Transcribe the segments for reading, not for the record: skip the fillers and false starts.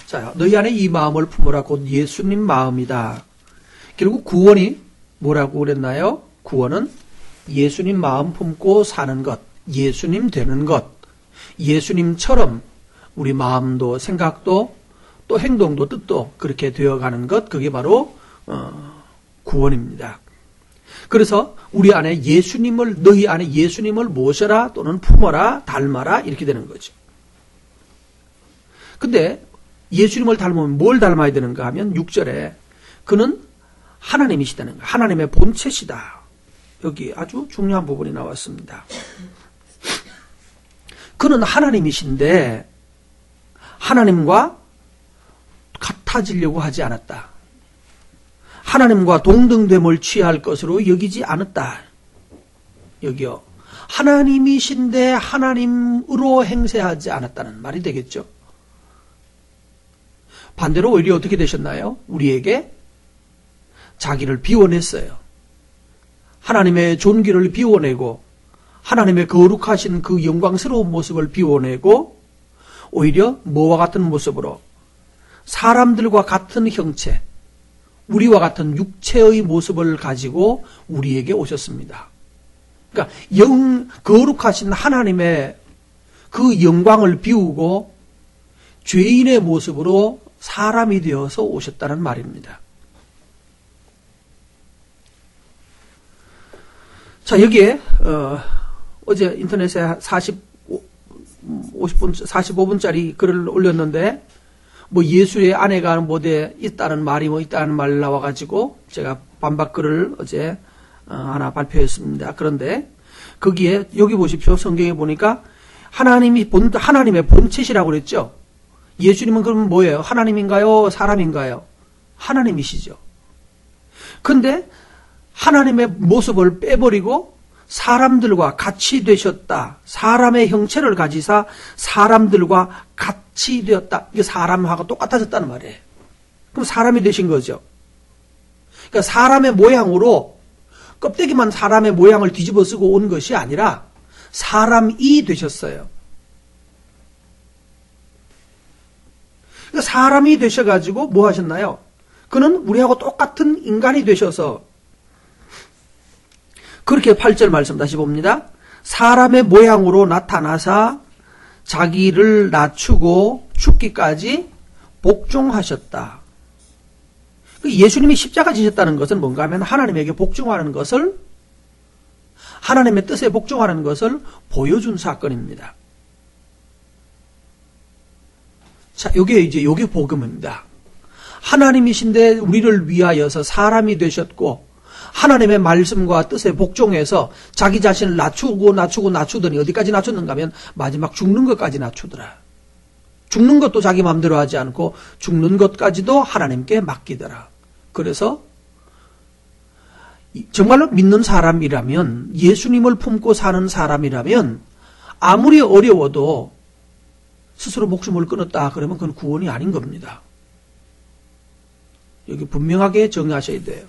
자, 너희 안에 이 마음을 품으라 곧 예수님 마음이다. 결국 구원이 뭐라고 그랬나요? 구원은 예수님 마음 품고 사는 것, 예수님 되는 것, 예수님처럼 우리 마음도 생각도 또 행동도 뜻도 그렇게 되어가는 것, 그게 바로 구원입니다. 그래서 우리 안에 예수님을, 너희 안에 예수님을 모셔라 또는 품어라, 닮아라 이렇게 되는 거죠. 근데 예수님을 닮으면 뭘 닮아야 되는가 하면 6절에 그는 하나님이시다는 거예요. 하나님의 본체시다. 여기 아주 중요한 부분이 나왔습니다. 그는 하나님이신데 하나님과 같아지려고 하지 않았다. 하나님과 동등됨을 취할 것으로 여기지 않았다. 여기요. 하나님이신데 하나님으로 행세하지 않았다는 말이 되겠죠. 반대로 오히려 어떻게 되셨나요? 우리에게 자기를 비워냈어요. 하나님의 존귀를 비워내고 하나님의 거룩하신 그 영광스러운 모습을 비워내고 오히려 뭐와 같은 모습으로 사람들과 같은 형체, 우리와 같은 육체의 모습을 가지고 우리에게 오셨습니다. 그러니까 거룩하신 하나님의 그 영광을 비우고 죄인의 모습으로 사람이 되어서 오셨다는 말입니다. 자, 여기에 어제 인터넷에 45분짜리 글을 올렸는데 뭐 예수의 아내가 뭐돼 있다는 말이 뭐 있다는 말 나와가지고 제가 반박 글을 어제 하나 발표했습니다. 그런데 거기에 여기 보십시오. 성경에 보니까 하나님의 본체시라고 그랬죠. 예수님은 그러면 뭐예요? 하나님인가요? 사람인가요? 하나님이시죠. 근데 하나님의 모습을 빼버리고 사람들과 같이 되셨다. 사람의 형체를 가지사 사람들과 같이 되었다. 이게 사람하고 똑같아졌다는 말이에요. 그럼 사람이 되신 거죠. 그러니까 사람의 모양으로 껍데기만 사람의 모양을 뒤집어 쓰고 온 것이 아니라 사람이 되셨어요. 그러니까 사람이 되셔가지고 뭐 하셨나요? 그는 우리하고 똑같은 인간이 되셔서 그렇게 8절 말씀 다시 봅니다. 사람의 모양으로 나타나사 자기를 낮추고 죽기까지 복종하셨다. 예수님이 십자가 지셨다는 것은 뭔가 하면 하나님에게 복종하는 것을, 하나님의 뜻에 복종하는 것을 보여준 사건입니다. 자, 요게 복음입니다. 하나님이신데 우리를 위하여서 사람이 되셨고 하나님의 말씀과 뜻에 복종해서 자기 자신을 낮추더니 어디까지 낮췄는가 하면 마지막 죽는 것까지 낮추더라. 죽는 것도 자기 마음대로 하지 않고 죽는 것까지도 하나님께 맡기더라. 그래서 정말로 믿는 사람이라면, 예수님을 품고 사는 사람이라면 아무리 어려워도 스스로 목숨을 끊었다 그러면 그건 구원이 아닌 겁니다. 여기 분명하게 정리하셔야 돼요.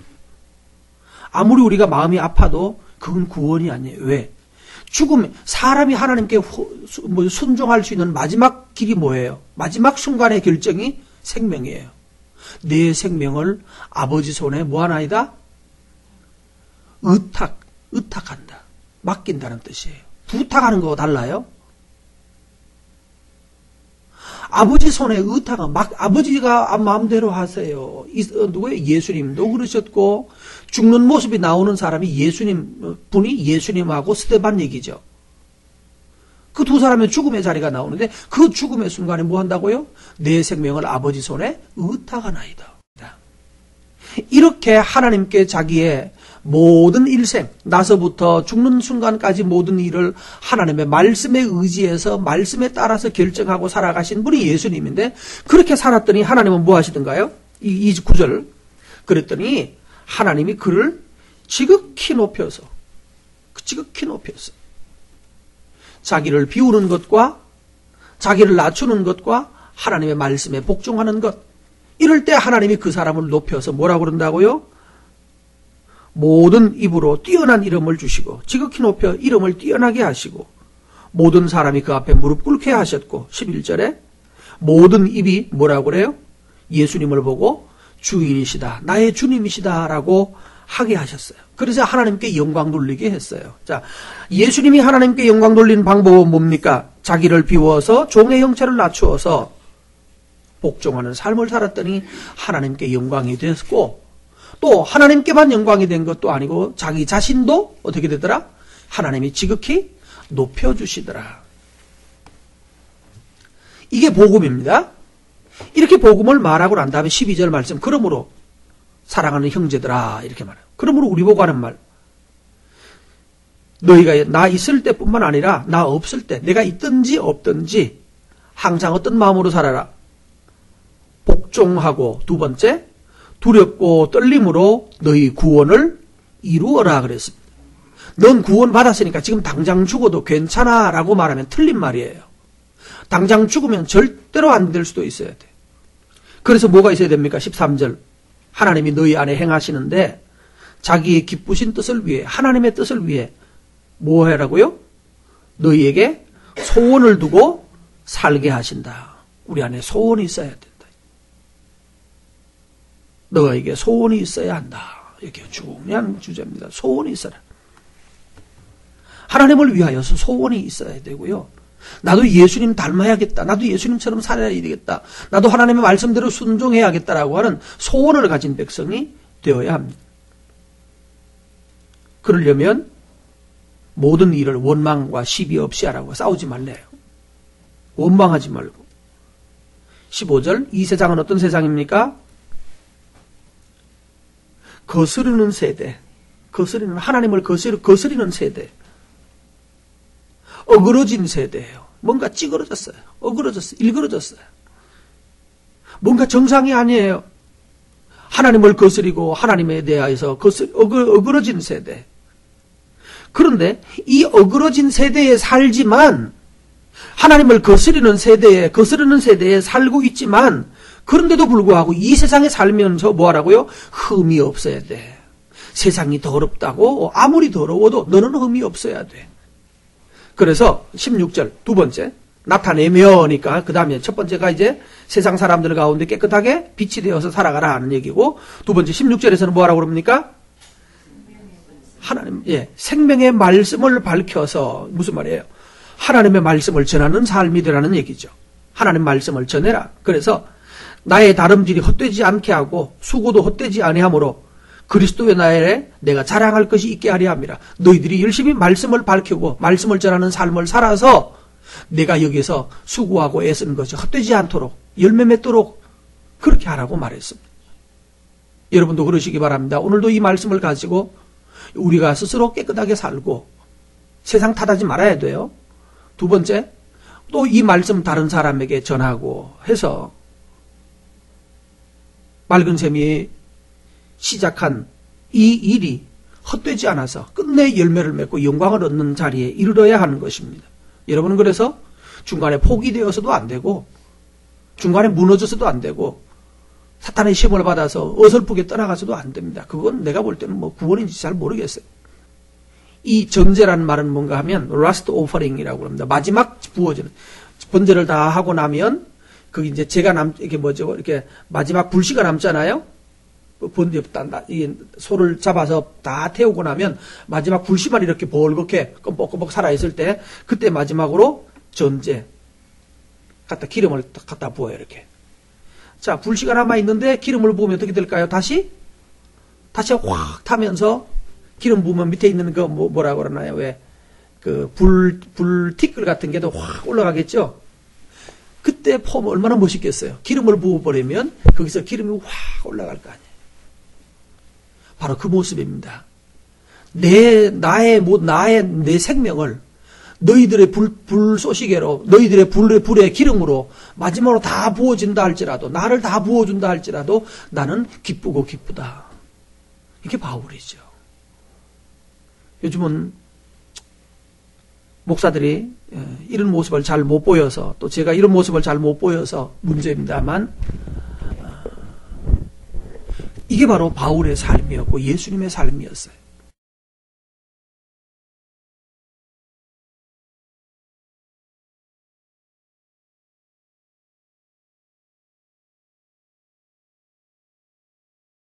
아무리 우리가 마음이 아파도 그건 구원이 아니에요. 왜? 죽음, 사람이 하나님께 순종할 수 있는 마지막 길이 뭐예요? 마지막 순간의 결정이 생명이에요. 내 생명을 아버지 손에 뭐하나이다? 의탁한다. 맡긴다는 뜻이에요. 부탁하는 거와 달라요. 아버지 손에 의탁은 아버지가 마음대로 하세요. 누구예요? 예수님도 그러셨고, 죽는 모습이 나오는 사람이 분이 예수님하고 스데반 얘기죠. 그 두 사람의 죽음의 자리가 나오는데 그 죽음의 순간에 뭐 한다고요? 내 생명을 아버지 손에 의탁하나이다. 이렇게 하나님께 자기의 모든 일생, 나서부터 죽는 순간까지 모든 일을 하나님의 말씀에 의지해서 말씀에 따라서 결정하고 살아가신 분이 예수님인데, 그렇게 살았더니 하나님은 뭐 하시던가요? 이 9절. 그랬더니 하나님이 그를 지극히 높여서 자기를 비우는 것과 자기를 낮추는 것과 하나님의 말씀에 복종하는 것, 이럴 때 하나님이 그 사람을 높여서 뭐라고 그런다고요? 모든 입으로 뛰어난 이름을 주시고, 지극히 높여 이름을 뛰어나게 하시고, 모든 사람이 그 앞에 무릎 꿇게 하셨고, 11절에 모든 입이 뭐라고 그래요? 예수님을 보고 주인이시다, 나의 주님이시다 라고 하게 하셨어요. 그래서 하나님께 영광 돌리게 했어요. 자, 예수님이 하나님께 영광 돌리는 방법은 뭡니까? 자기를 비워서 종의 형체를 낮추어서 복종하는 삶을 살았더니 하나님께 영광이 됐고, 또 하나님께만 영광이 된 것도 아니고 자기 자신도 어떻게 되더라? 하나님이 지극히 높여주시더라. 이게 복음입니다. 이렇게 복음을 말하고 난 다음에 12절 말씀, 그러므로 사랑하는 형제들아, 이렇게 말해요. 그러므로 우리 보고 하는 말, 너희가 나 있을 때뿐만 아니라 나 없을 때, 내가 있든지 없든지 항상 어떤 마음으로 살아라? 복종하고, 두 번째, 두렵고 떨림으로 너희 구원을 이루어라 그랬습니다. 넌 구원 받았으니까 지금 당장 죽어도 괜찮아 라고 말하면 틀린 말이에요. 당장 죽으면 절대로 안 될 수도 있어야 돼. 그래서 뭐가 있어야 됩니까? 13절, 하나님이 너희 안에 행하시는데 자기의 기쁘신 뜻을 위해, 하나님의 뜻을 위해 뭐 해라고요? 너희에게 소원을 두고 살게 하신다. 우리 안에 소원이 있어야 된다. 너에게 소원이 있어야 한다. 이게 중요한 주제입니다. 소원이 있어라. 하나님을 위하여서 소원이 있어야 되고요. 나도 예수님 닮아야겠다. 나도 예수님처럼 살아야 되겠다. 나도 하나님의 말씀대로 순종해야겠다라고 하는 소원을 가진 백성이 되어야 합니다. 그러려면 모든 일을 원망과 시비 없이 하라고, 싸우지 말래요. 원망하지 말고. 15절, 이 세상은 어떤 세상입니까? 거스르는 세대, 하나님을 거스리는 세대, 어그러진 세대예요. 뭔가 찌그러졌어요. 어그러졌어요. 일그러졌어요. 뭔가 정상이 아니에요. 하나님을 거스리고 하나님에 대하여서 어그러진 세대. 그런데 이 어그러진 세대에 살지만, 하나님을 거스르는 세대에 살고 있지만, 그런데도 불구하고 이 세상에 살면서 뭐하라고요? 흠이 없어야 돼. 세상이 더럽다고 아무리 더러워도 너는 흠이 없어야 돼. 그래서 16절 두 번째, 나타내며니까 그 다음에 첫 번째가 이제 세상 사람들 가운데 깨끗하게 빛이 되어서 살아가라 하는 얘기고, 두 번째 16절에서는 뭐하라고 그럽니까? 하나님, 생명의 말씀을 밝혀서, 무슨 말이에요? 하나님의 말씀을 전하는 삶이 되라는 얘기죠. 하나님 말씀을 전해라. 그래서 나의 다름질이 헛되지 않게 하고 수고도 헛되지 아니하므로 그리스도의 나에 내가 자랑할 것이 있게 하려 함이라. 너희들이 열심히 말씀을 밝히고 말씀을 전하는 삶을 살아서 내가 여기서 수고하고 애쓰는 것이 헛되지 않도록, 열매 맺도록 그렇게 하라고 말했습니다. 여러분도 그러시기 바랍니다. 오늘도 이 말씀을 가지고 우리가 스스로 깨끗하게 살고 세상 탓하지 말아야 돼요. 두 번째, 또 이 말씀 다른 사람에게 전하고 해서 맑은 샘이 시작한 이 일이 헛되지 않아서 끝내 열매를 맺고 영광을 얻는 자리에 이르러야 하는 것입니다. 여러분은 그래서 중간에 포기되어서도 안 되고, 중간에 무너져서도 안 되고, 사탄의 시험을 받아서 어설프게 떠나가서도 안 됩니다. 그건 내가 볼 때는 뭐 구원인지 잘 모르겠어요. 이 전제라는 말은 뭔가 하면 last offering이라고 합니다. 마지막 부어지는, 번제를 다 하고 나면 그게 이제 이게 뭐죠? 이렇게 마지막 불씨가 남잖아요. 번제 이 소를 잡아서 다 태우고 나면 마지막 불씨만 이렇게 벌겋게 껌뻑껌뻑 살아 있을 때, 그때 마지막으로 전제 기름을 갖다 부어요. 이렇게. 자, 불씨가 남아 있는데 기름을 부으면 어떻게 될까요? 다시 확 타면서, 기름 부으면 밑에 있는 그 뭐라고 그러나요? 왜 그 불 티끌 같은 게도 확 올라가겠죠. 그때 폼 얼마나 멋있겠어요. 기름을 부어버리면 거기서 기름이 확 올라갈 거 아니에요. 바로 그 모습입니다. 내 생명을 너희들의 불쏘시개로, 너희들의 불의 기름으로 마지막으로 다 부어진다 할지라도, 나를 다 부어준다 할지라도 나는 기쁘고 기쁘다. 이게 바울이죠. 요즘은 목사들이 이런 모습을 잘 못 보여서, 또 제가 이런 모습을 잘 못 보여서 문제입니다만, 이게 바로 바울의 삶이었고 예수님의 삶이었어요.